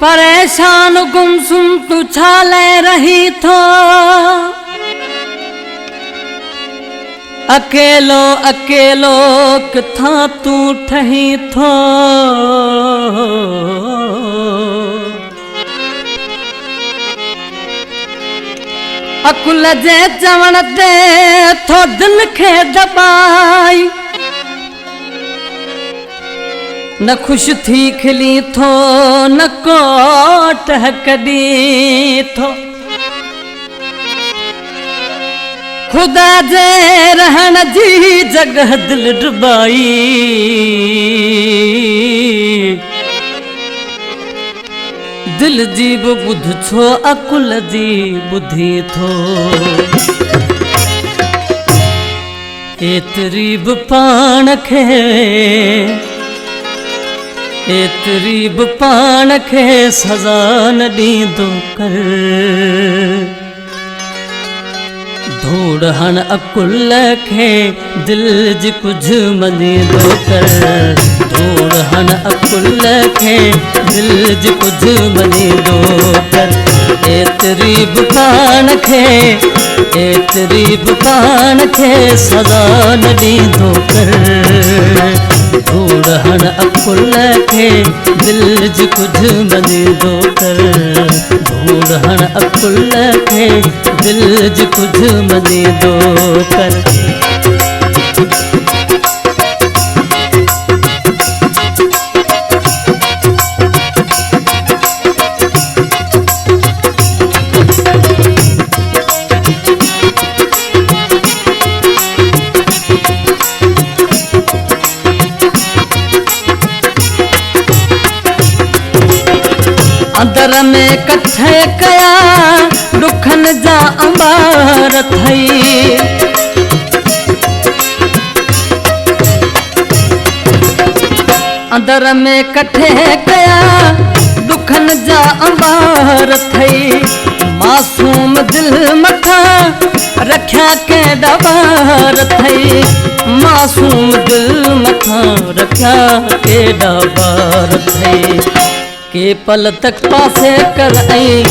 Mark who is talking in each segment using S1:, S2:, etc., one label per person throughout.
S1: परेशान गुमसुम तू छाले रही थो, अकेलो अकेलो किथा तू ठही थो। अकुल जे चवण ते थो दिल खे दबाई, न खुश थी खिली थो न कोट कदी थो। खुदा जे रहण जी जगह दिल डुबाई, दिल जी बि ॿुध छो अकुल जी ॿुधी थो। एतिरी बि पाण खे, एतिरी बि पाण खे सज़ा न ॾींदो कर। धूड़ हण अकुल खे दिल जी कुझु मञींदो कर। धूड़ हण अकुल खे दिल जी कुझु मञींदो कर। एतिरी बि पाण खे, एतिरी बि पाण खे सज़ा न ॾींदो कर। धूड़ हण अकुल खे दिल जी कुझु मञींदो कर। धूड़ हण अकुल खे दिल जी कुझु मञींदो कर। अंदर में कठे कया दुखन जा अंबार थई। अंदर में कठे कया दुखन जा अंबार थई। मासूम दिल मथा रखिया के डबार थई। मासूम दिल मथा रखिया के डबार थई। के पल तक पासे कर आई,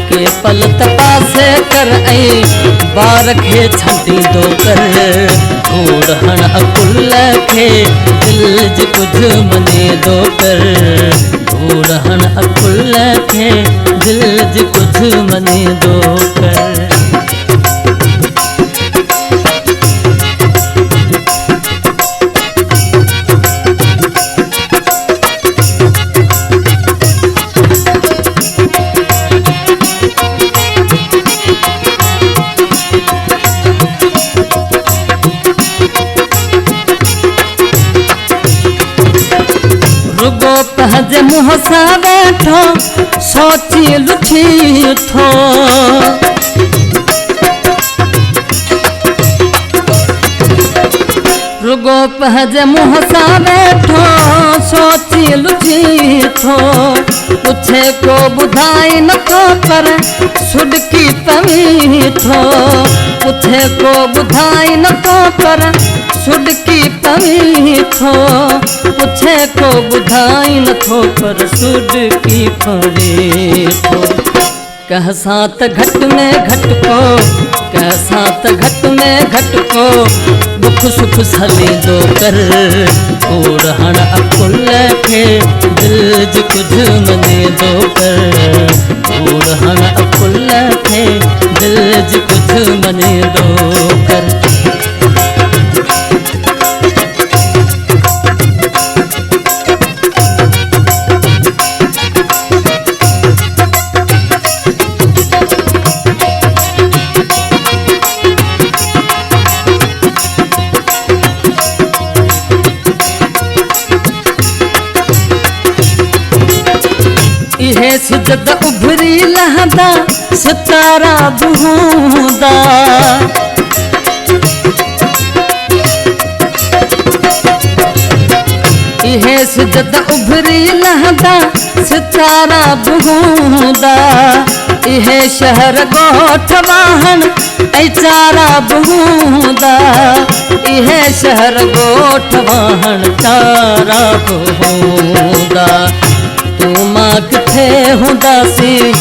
S1: के पल तक पासे कर आई, बार खे छॾींदो कर। धूड़ हण अकुल खे दिल जी कुझु मञींदो कर। धूड़ हण अकुल खे दिल जी कुझु मञींदो कर। रुगो पंहिंजे मुंह सां वेठो सोची लुठी थो। रुगो पंहिंजे मुंह सां वेठो सोची लुठी थो। पुछे को ॿुधाई नथो पर सुॾकी पवी थो। पुछे को ॿुधाई नथो पर सुॾकी पवी थो। पुछे को ॿुधाई नथो पर सुॾकी पवे थो। कंहिंसां त घटि में घटि को, कंहिंसां त घटि में घटि को दुख सुख सलींदो कर। धूड़ हण अकुल खे दिल जी कुझु मञींदो कर। धूड़ हण अकुल खे दिल जी कुझु मञींदो कर। इहे सिजद उभरी लहंदा सितारा बूंदा। इहे सिजद उभरी लहंदा सितारा बूंदा। इहे शहर ॻोठ वाहन ऐं चारा बूंदा। इहे शहर ॻोठ वाहन चारा बूंदा। तू मां किथे किथे हूंदासीं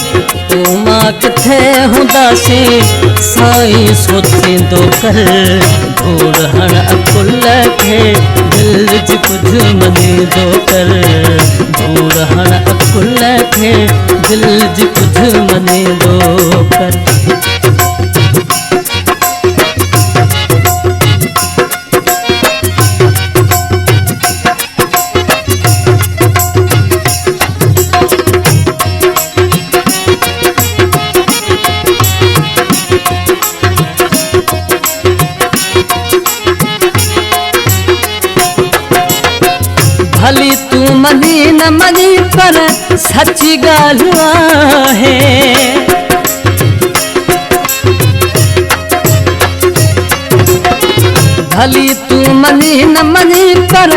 S1: तूं मां किथे हूंदासीं साईं सोचींदो कर धूड़ हण अकुल खे दिल जी कुझु मञींदो कर धूड़ हण अकुल खे दिल जी कुझु मञींदो कर भली तू मनी न मनी पर सच्ची ॻाल्हि आहे भली तू मनी न मनी पर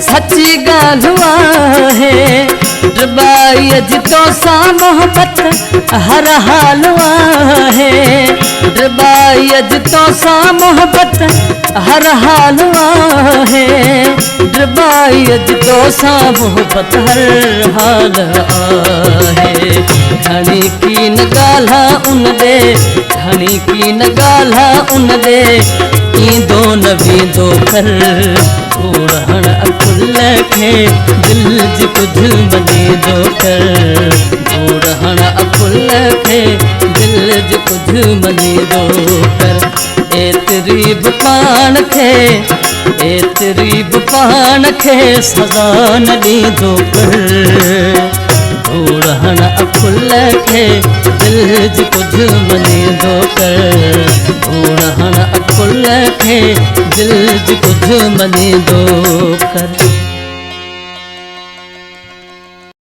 S1: सच्ची ॻाल्हि आहे ड्रबाईअ जी तोसां मोहबत हर हाल आहे ड्रबाईअ जी तोसां मोहबत हर हाल आहे ड्रबाईअ जी तोसां मोहबत हर हाल आहे घणी की न ॻाल्हि उन ॾे घणी की न ॻाल्हि उन ॾे ईंदो न वेंदो कर धूड़ हण अकुल खे दिल जी कुझु मञींदो कर धूड़ हण अकुल खे दिल जी कुझु मञींदो कर एतिरी बि पाण खे सज़ा न ॾींदो कर धूड़ हण अकुल खे दिल जी कुझु मञींदो कर धूड़ हण अकुल खे दिल जी कुझु मञींदो कर